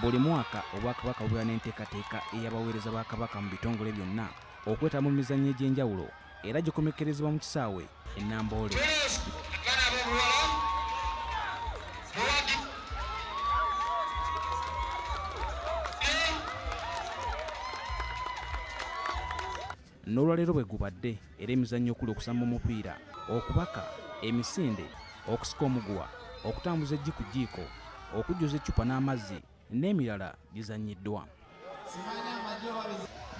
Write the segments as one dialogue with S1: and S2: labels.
S1: Buli mwaka Obwakabaka bubeera n'enteekateeka ey'abaweereza ba Kabaka mu bitongole byonna okwetaba mu mizannyo egy'enjawulo era gikomekkerezebwa mu kisaawe e Namboole. N'olwaleero bwe gubadde era emizannyo okuli okusamba omupiira, okubaka, emisinde, okusika omuguwa, okutambuza eggi ku jjiiko, okujjuza eccupa n'amazzi n'emirala gizannyiddwa.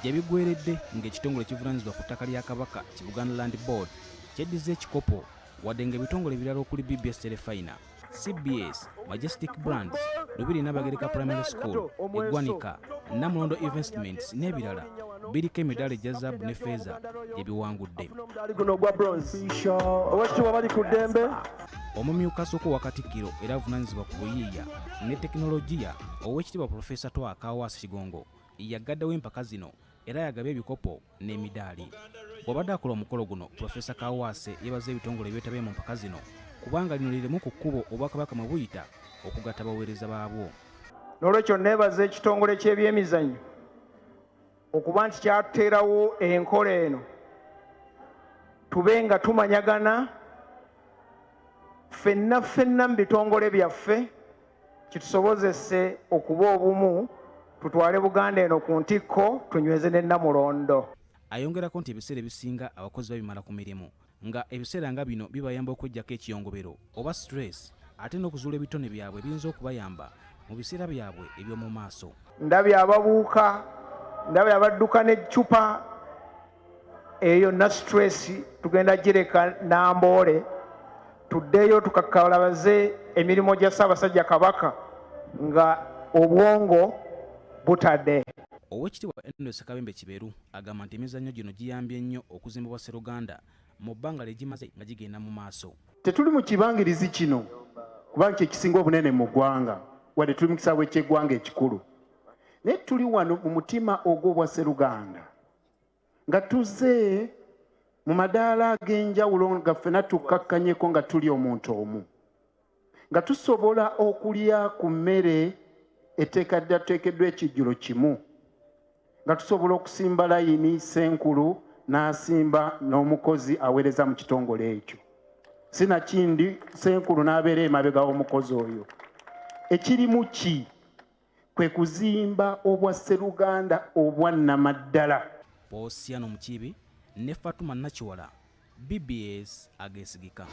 S1: Gye biggweeredde ng'ekitongole kivunaanyizibwa ku ttaka lya Kabaka ki Buganda Land Board kyeddiza ekikopo wadde ng'ebitongole ebirala okuli BBS Telefina, CBS, Majestic Brands, Lubiri Nabagereka Primary School, Eggwanika, Namulondo Investments n'ebirala biriko emidaala egya zaabu ne ffeeza gye biwangudde. Omumyuka asooka owa Katikkiro era avunaanyizibwa ku buyiiya ne tekinologiya Oweekitiibwa Pulofeesa Kawaase Kigongo yagaddewo empaka zino era yagabye ebikopo n'emidaali. Bw'abadde akola omukolo guno, Pulofeesa Kawaase yeebaza ebitongole ebyetabye mu mpaka zino kubanga lino lirimu ku kkubo Obwakabaka mwe buyita okugatta abaweereza baabwo.
S2: N'olwekyo neebaza ekitongole ky'ebyemizannyo okuba nti kyateerawo enkola eno tube nga tumanyagana ffenna mu bitongole byaffe kitusobozese okuba obumu tutwale Buganda eno ku ntikko tunyweze ne Namulondo.
S1: Ayongerako nti ebiseera ebisinga abakozi babimala ku mirimu nga ebiseera nga bino bibayamba okweggyako ekiyongobero oba stress ate n'okuzuula ebitone byabwe ebiyinza okubayamba mu biseera byabwe eby'omu maaso.
S2: Ndabye ababuuka, ndabye abadduka n'eccupa eyo na stress tugenda gireka Namboole tuddeyo tukakkalabaze emirimu gya Ssaabasajja Kabaka nga obwongo butadde.
S1: Oweekitiibwa Endowes Kabembe Kiberu agamba nti emizannyo gino giyambye nnyo okuzimba bwa Sseruganda mu bbanga lye gimaze nga gigenda mu maaso.
S3: Tetuli mu kibangirizi kino kubanga kye kisinga obunene mu ggwanga wadde tuli mu kisaawe ky'eggwanga ekikulu, naye tuli wano mu mutima ogw'obwa Sseruganda nga tuzze mu madaala ag'enjawulo nga ffenna tukkakkanyeko nga tuli omuntu omu, nga tusobola okulya ku mmere eteekeddwa ekijjulo kimu, nga tusobola okusimba layini Ssenkulu n'asimba n'omukozi aweereza mu kitongole ekyo. Sinakindi Ssenkulu n'abeera emabega w'omukozi oyo. Ekirimu ki? Kwe kuzimba obwa Sseruganda obwa nnamaddala.
S1: Osiano Mukiibi ne Fatuma Nakiwala, BBS ageesigika.